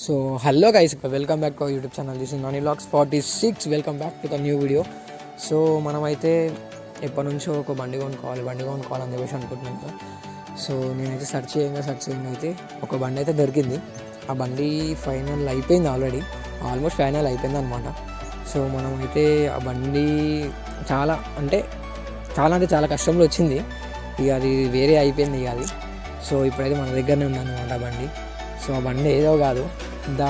So hello guys, welcome back to our YouTube channel. This is Nani vlogs 46. Welcome back to the new video. So మనమైతే ఎప్పటి నుంచో ఒక బండి కొనుక్కోవాలని చెప్పేసి అనుకుంటున్నాం కదా. సో నేనైతే సెర్చ్ చేయంగా అయితే ఒక బండి అయితే దొరికింది. ఆ బండి ఫైనల్ అయిపోయింది, ఆల్మోస్ట్ ఫైనల్ అయిపోయింది అనమాట. సో మనమైతే ఆ బండి చాలా కష్టంలో వచ్చింది. ఇక అది వేరే అయిపోయింది ఇక అది. సో ఇప్పుడైతే మన దగ్గరనే ఉందన్నమాట ఆ బండి. సో ఆ బండి ఏదో కాదు, ద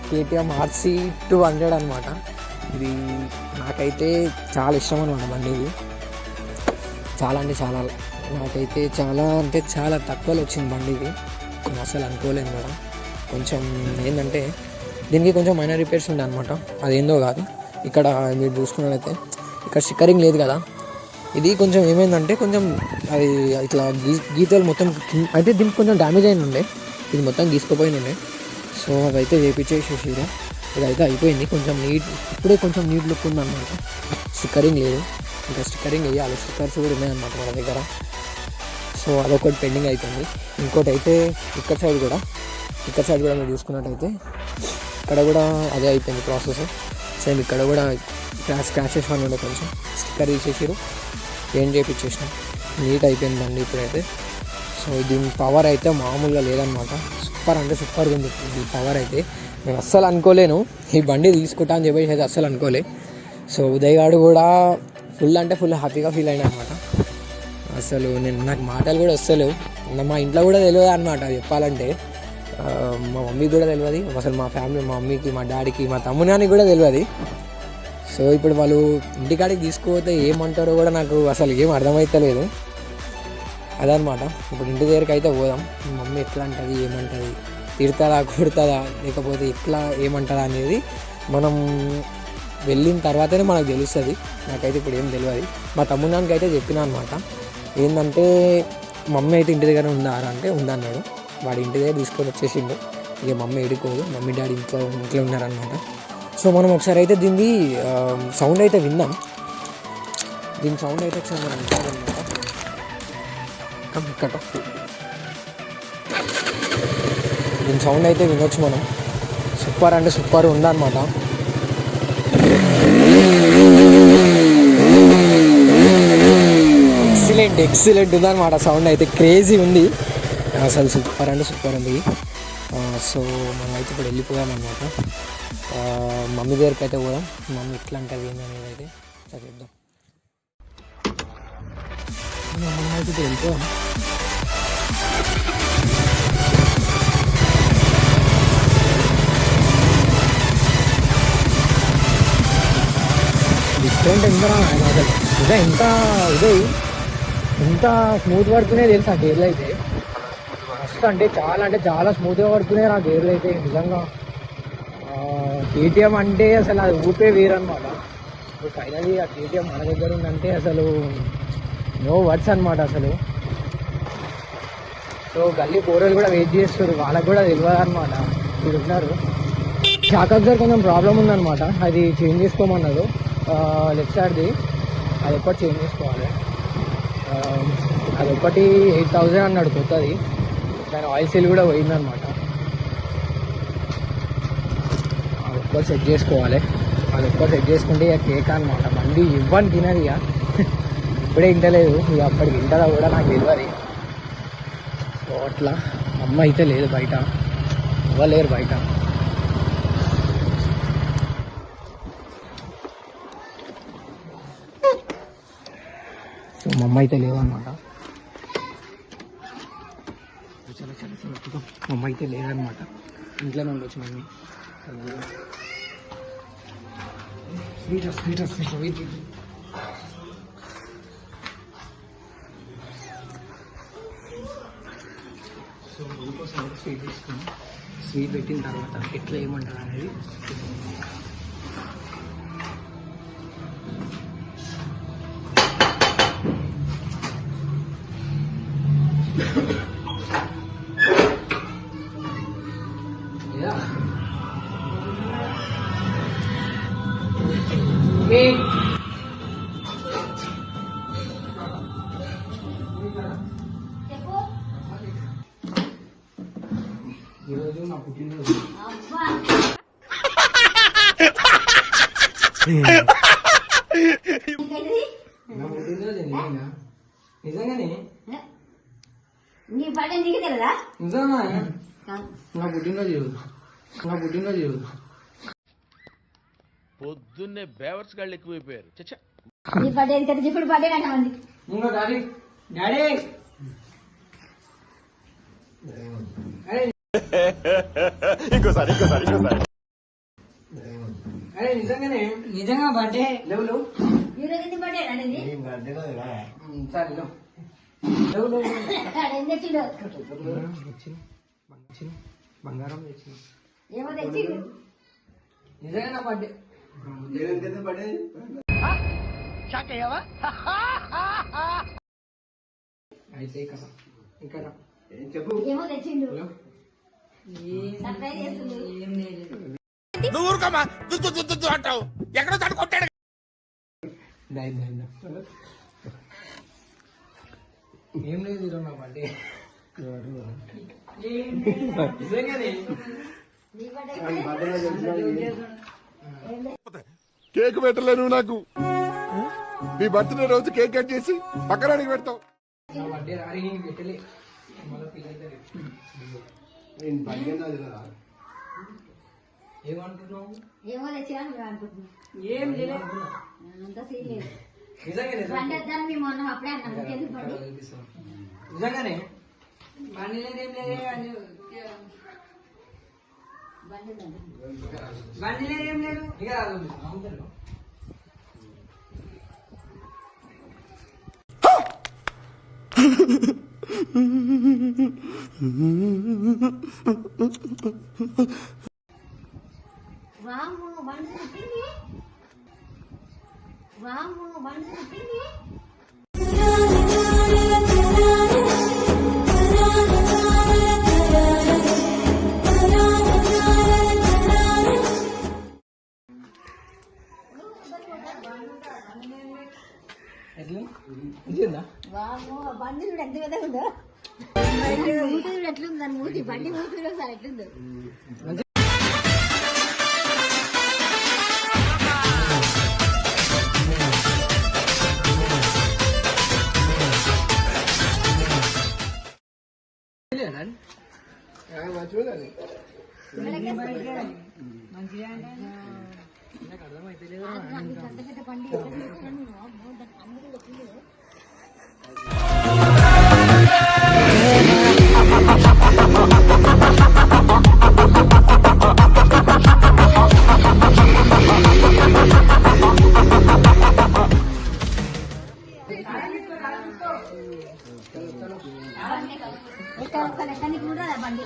KTM RC 200 అనమాట. ఇది నాకైతే చాలా ఇష్టం అనమాట బండి. ఇది నాకైతే చాలా తక్కువలో వచ్చింది బండి. ఇది నేను అసలు అనుకోలేను కూడా. కొంచెం ఏంటంటే దీనికి కొంచెం మైనర్ రిపేర్స్ ఉండే అనమాట. అదేందో కాదు, ఇక్కడ మీరు చూసుకున్నట్లయితే ఇక్కడ స్టిక్కరింగ్ లేదు కదా. ఇది కొంచెం ఏమైందంటే కొంచెం అది ఇట్లా గీతలు మొత్తం అయితే దీనికి కొంచెం డ్యామేజ్ అయిన ఉండే, ఇది మొత్తం గీసుకుపోయిన ఉండే. సో అదైతే వేపించేసేసిరు. ఇదైతే అయిపోయింది. ఇప్పుడే కొంచెం నీట్ లుక్ ఉందన్నమాట. స్టిక్కరింగ్ లేదు, ఇంకా స్టిక్కరింగ్ వేయాలి. స్టిక్కర్స్ కూడా ఉన్నాయన్నమాట మన దగ్గర. సో అదొకటి పెండింగ్ అయిపోయింది. ఇంకోటి అయితే ఇక్కడ సైడ్ కూడా మీరు చూసుకున్నట్టయితే ఇక్కడ కూడా అదే అయిపోయింది ప్రాసెస్. సేమ్ ఇక్కడ కూడా స్క్రాచెస్ అని ఉండే, కొంచెం స్టిక్కర్ తీసేసారు, పెయింట్ చేయించేసినాం. నీట్ అయిపోయింది బండి ఇప్పుడైతే. సో దీని పవర్ అయితే మామూలుగా లేదనమాట. సూపర్గా ఉంది ఈ పవర్ అయితే. నేను అస్సలు అనుకోలేను ఈ బండి తీసుకుంటా అని చెప్పేసి అయితే అస్సలు అనుకోలే. సో ఉదయ్ గారు కూడా ఫుల్ హ్యాపీగా ఫీల్ అయినా అనమాట. అసలు నాకు మాటలు కూడా వస్తలేవు. మా ఇంట్లో కూడా తెలియదు అనమాట చెప్పాలంటే. మా మమ్మీకి కూడా తెలియదు అసలు, మా ఫ్యామిలీ, మా మమ్మీకి, మా డాడీకి, మా తమ్ముడానికి కూడా తెలియదు. సో ఇప్పుడు వాళ్ళు ఇంటికాడికి తీసుకుపోతే ఏమంటారో కూడా నాకు అసలు ఏం అర్థమవుతలేదు. అదనమాట. ఇప్పుడు ఇంటి దగ్గరికి అయితే పోదాం. మమ్మీ ఎట్లా అంటుంది, ఏమంటుంది, తిడుతుందా, కొడుతుందా, లేకపోతే ఎట్లా ఏమంటుందా అనేది మనం వెళ్ళిన తర్వాతనే మనకు తెలుస్తుంది. నాకైతే ఇప్పుడు ఏం తెలియదు. మా తమ్ముడానికి అయితే చెప్పినా అనమాట. ఏంటంటే మమ్మీ అయితే ఇంటి దగ్గర ఉందారా అంటే ఉందన్నాడు. వాడి ఇంటి దగ్గర తీసుకొని వచ్చేసిండు. ఇక మమ్మీ ఎడుకోదు, మమ్మీ డాడీ ఇంట్లో ఉన్నారనమాట. సో మనం ఒకసారి అయితే దీన్ని సౌండ్ అయితే విందాం. దీని సౌండ్ అయితే ఒకసారి మనం వింటామన్నమాట. ఇక్కడ దీని సౌండ్ అయితే వినొచ్చు మనం. సూపర్ ఉందన్నమాట. ఎక్సలెంట్ ఉందన్నమాట. సౌండ్ అయితే క్రేజీ ఉంది అసలు. సూపర్ ఉంది. సో మనం అయితే ఇప్పుడు వెళ్ళిపోయామన్నమాట. మమ్మీ దగ్గరికి అయితే పోదాం. మమ్మీ ఎట్లా అంటుంది ఏంటి అనేది అయితే చెప్దాం. మనం అయితే ఇప్పుడు వెళ్ళిపోయాం. డిఫరెంట్ ఎంత అసలు ఎంత స్మూత్ పడుతున్నాయి తెలుసా గేర్లు అయితే. మస్తు అంటే చాలా స్మూత్గా పడుతున్నాయి ఆ గేర్లు అయితే నిజంగా. KTM అంటే అసలు అది ఊపే వేరనమాట. ఇప్పుడు ఫైనలీ ఆ KTM మన దగ్గర ఉందంటే అసలు నో వర్డ్స్ అనమాట అసలు. సో గల్లీ పోరలు కూడా వెయిట్ చేస్తారు, వాళ్ళకు కూడా తెలియదు అనమాట. ఇప్పుడు ఉన్నారు. షాక్ అబ్జర్వర్ కొంచెం ప్రాబ్లం ఉందన్నమాట. అది చేంజ్ చేసుకోమన్నారు. లెఫ్ట్ సైడ్ది అది ఒక్కటి చేంజ్ చేసుకోవాలి. అది ఒకటి 8,000 అన్నాడు కొత్తది. దాని ఆయిల్ సీల్ కూడా పోయిందనమాట. అది ఒక్కటి సెట్ చేసుకోవాలి. అది ఒక్కటి సెట్ చేసుకుంటే ఇక కేక్ అనమాట. బండి ఇవ్వని తినదు ఇక. ఇప్పుడే ఇంటలేదు, ఇక అప్పటికి ఇంటదా కూడా నాకు తెలియదు. సో అట్లా అమ్మ అయితే లేదు బయట, ఇవ్వలేరు బయట. సో మా అమ్మ అయితే లేదనమాట. మా అమ్మ అయితే లేదనమాట. ఇంట్లోనే ఉండొచ్చు మమ్మీ. స్వీట్ సో ఇంకోసం స్వీట్ తీసుకుని స్వీట్ పెట్టిన తర్వాత ఎట్లా ఏమంటారు అనేది ఈరోజు నా పుట్టినరోజు. నా పుట్టినరోజు నిజంగానే నీ బర్త్డే నీకు తెలియదా? నిజంగా నా పుట్టినరోజు పొద్దున్నే బేవర్స్ గాళ్ళు ఎక్కువైపోయారు. చచ్చా నీ బర్త్డే కదా ఇప్పుడు బర్త్డే కంటే మంది ఇంకా డాడీ ఇంకోసారి అరే నిజంగా బర్త్డే లేవు ఈరోజు నీ బర్త్డే అనేది సరే లేవు ఏం తెచ్చిండు? బంగారం తెచ్చింది ఏమో తెచ్చిండు? నిజంగా నా బర్త్డే అయితే ఇక్కడ ఏమో తెచ్చిండు. సర్ప్రైజ్ చేస్తుండు. నువ్వు ఊరుకోమా అంటావు. ఎక్కడో తను కొట్టాడు. ఏం లేదు ఈరోజు నా బర్త్డే నీ బర్త్డే కేక్ పెట్టలేను నాకు. నీ బర్త్డే రోజు కేక్ కట్ చేసి పక్కనానికి పెడతావు. నా బర్త్డే అరే నేను పెట్టలే మళ్ళీ ఫీల్ అవుతారు. ఏమనుకుంటున్నావు? ఏమో తెచ్చినా నువ్వు అనుకుంటున్నావు. ఏం లేదు అంత సీన్ లేదు. నిజంగానే బండి వద్దాను మేము మొన్న అప్పుడే అన్నాం. ఇంకెందుకు బండి? నిజంగానే బండి ఉందండి. ఏం లేదు ఇక రాదు. వాము బండి పుట్టింది. వాము బండి చూడు ఎంత పెద్దగా ఉందో. మూతి చూడు ఎట్లుంది దాని మూతి. బండి మూతి చూడు ఒకసారి ఎట్లుందో. చూడాలి పెద్ద పెద్ద బండి ఎక్కడికి కూడా బండి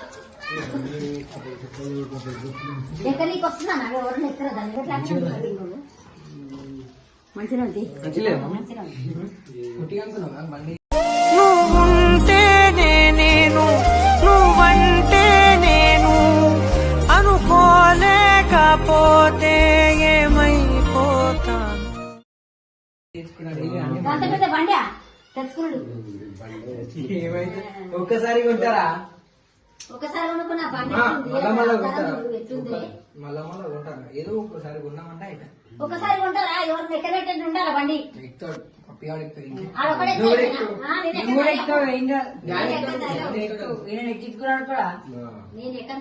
ఎక్కడికి వస్తున్నా ఎవరు ఎక్కర దాన్ని మంచిగా ఉంది. నువ్వుంటేనే నేను నువ్వంటే నేను అనుకోలేకపోతే ఏమైపోతాను. అంత పెద్ద బండి తెచ్చుకున్నాడు. ఒక్కసారి కొంటారా? ఒకసారి కొనుక్కున్న బండి ఎట్లుంది? మళ్ళా కొంటారా? ఏదో ఒక్కసారి కొన్నామంటే అయితే ఒకసారి కొంటారా? ఎవరు ఎక్కడ పెట్టండి ఉండాలా బండి? ఎక్కుతాడు పప్పిగాడు ఎక్కుతాడు. ఆడొక్కడే ఎక్కించుకున్నాడు కూడా. నేను ఎక్కడ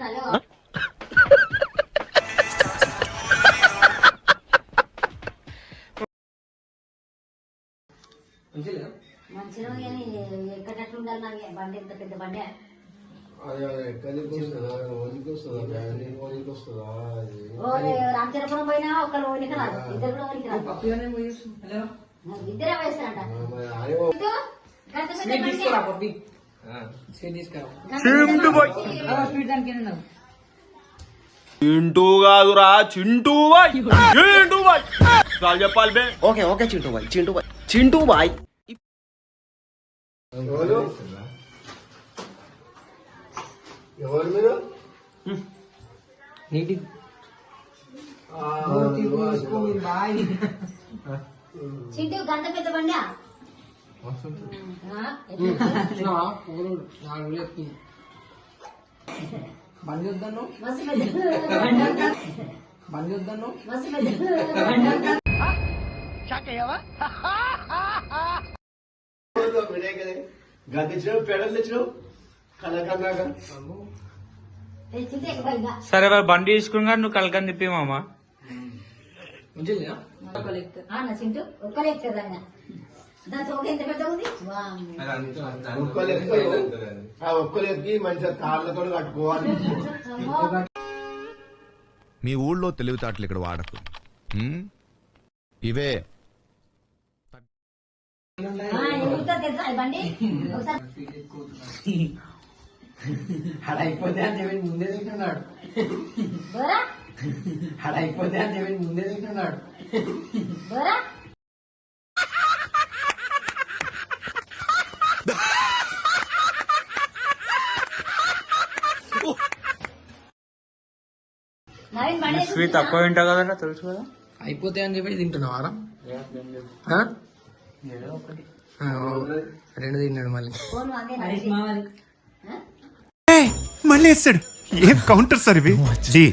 మంచిగా ఎక్కడట్టు ఉండాలి నాకు బండి. ఎంత పెద్ద బండి రామచంద్రపురం పోయినా ఒకళ్ళు ఓనికి రాదు. ఇద్దరు కూడా ఓనికి రాదు. ఇద్దరే వయసులంట. చింటూ కాదురా చింటూ బాయ్. చాలు చెప్పాలి బే. ఓకే చింటూ బాయ్ ఎవరు మీరు? నీటి చింటూ గంట పెద్ద బండి బండి వద్దాను. మస్తు పెద్ద బండి వద్దను మస్తు పెద్ద గదిచ్చినావు పెడలు తెచ్చినావు కలకన్నాగా తెచ్చితే ఎక్కువ ఇంకా. సరే మరి బండి తీసుకుని నువ్వు కలకని తిప్పి మామ. మంచిగా నా చింటూ ఒక్కలే ఎక్కుతుంది ఆయన. దాని తోక ఎంత పెద్ద ఉంది. ఒక్కలెక్కి మంచిగా తాళ్ళతో కట్టుకోవాలి. మీ ఊళ్ళో తెలివితేటలు ఇక్కడ వాడకు ఇవే ఎగురుతా తెలుసా ఈ బండి ఒకసారి హడైపోతే అని చెప్పి ముందే తింటున్నాడు. బోరా హడైపోతే అని చెప్పి ముందే తింటున్నాడు. బోరా నవీన్ బండి స్వీట్ తక్కువ తింటావు కదా తెలుసు కదా. అయిపోతే అని చెప్పి తింటున్నావారా? రెండు తిన్నాడు మళ్ళీ. ఫోన్ అందే మళ్ళీ వేస్తాడు. ఏం కౌంటర్ సార్ ఇవి? జీ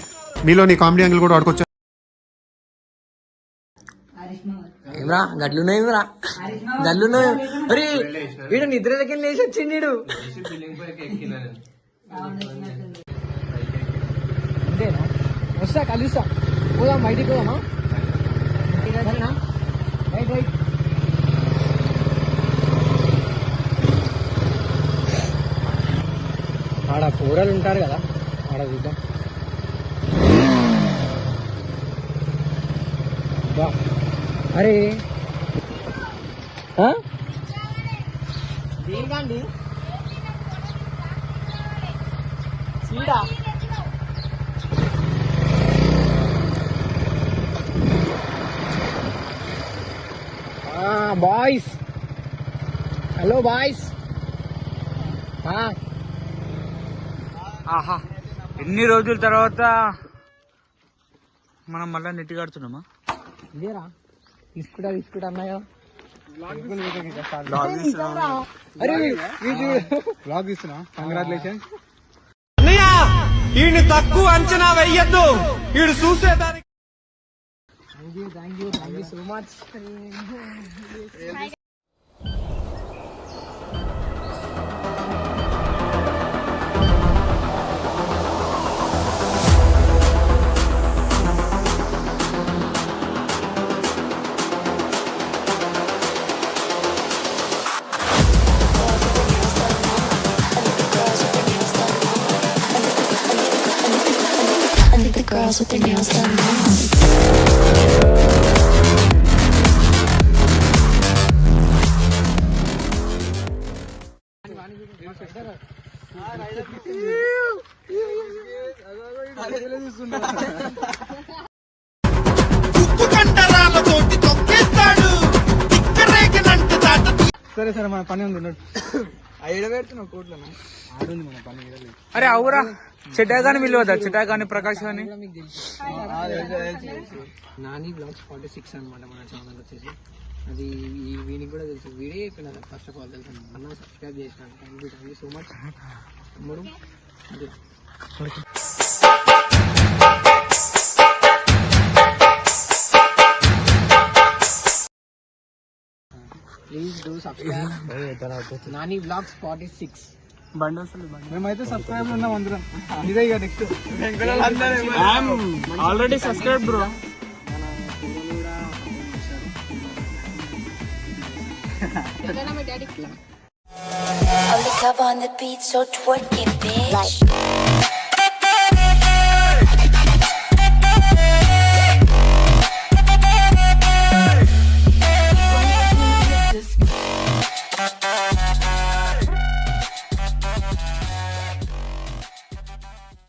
మీలో నీ కామెడీ యాంగిల్ కూడా వాడుకోవచ్చు. ఏమరా గట్లున్నాయిరా గట్లున్నాయి. మరి వీడు నిద్రలకి లేచి వచ్చిండు వీడు. అంతేనా? వస్తా కలుస్తా. పోదాం బయటికి పోదామా? Right right. ఆడ కూరలు ఉంటారు కదా, ఆడ చూద్దాం. బా అరే దేనికండి సీడా? Boys, hello boys. ఆహా, ఎన్ని రోజుల తర్వాత మనం మళ్ళీ నెట్టి కడుతున్నామా? ఇదేరా తీసుకుంటా అన్నాయో. అరే బ్లాగ్ ఇస్తున్నా. కంగ్రాచులేషన్. ఈయన తక్కువ అంచనా వెయ్యద్దు, ఈడు చూసేదానికి. Thank you so much. Girls with their nails done now. సరే సరే మన పని ఉంది. ఎడబెడుతున్నావు కోట్లో ఆడుంది మన పని. అరే అవురా, చిటాగాని విలువదా? చిటాగాని ప్రకాష్ అని మీకు తెలుసు నాని బ్లాగ్స్ 46 అనమాట మన ఛానల్ వచ్చేసి. అది వీనికి కూడా తెలుసు. వీడే చెప్పిన ఫస్ట్ ఆఫ్ ఆల్ తెలుసు అన్న సబ్స్క్రైబ్ చేసినాను. థ్యాంక్ యూ సో మచ్ తమ్ముడు. Please do subscribe Nani blogs 46. బండి అసలు మేమైతే సబ్స్క్రైబ్ ఉన్నాం అందరం. ఇదే ఇక next already subscribe bro. On the cover on the beat, so twerk it, bitch.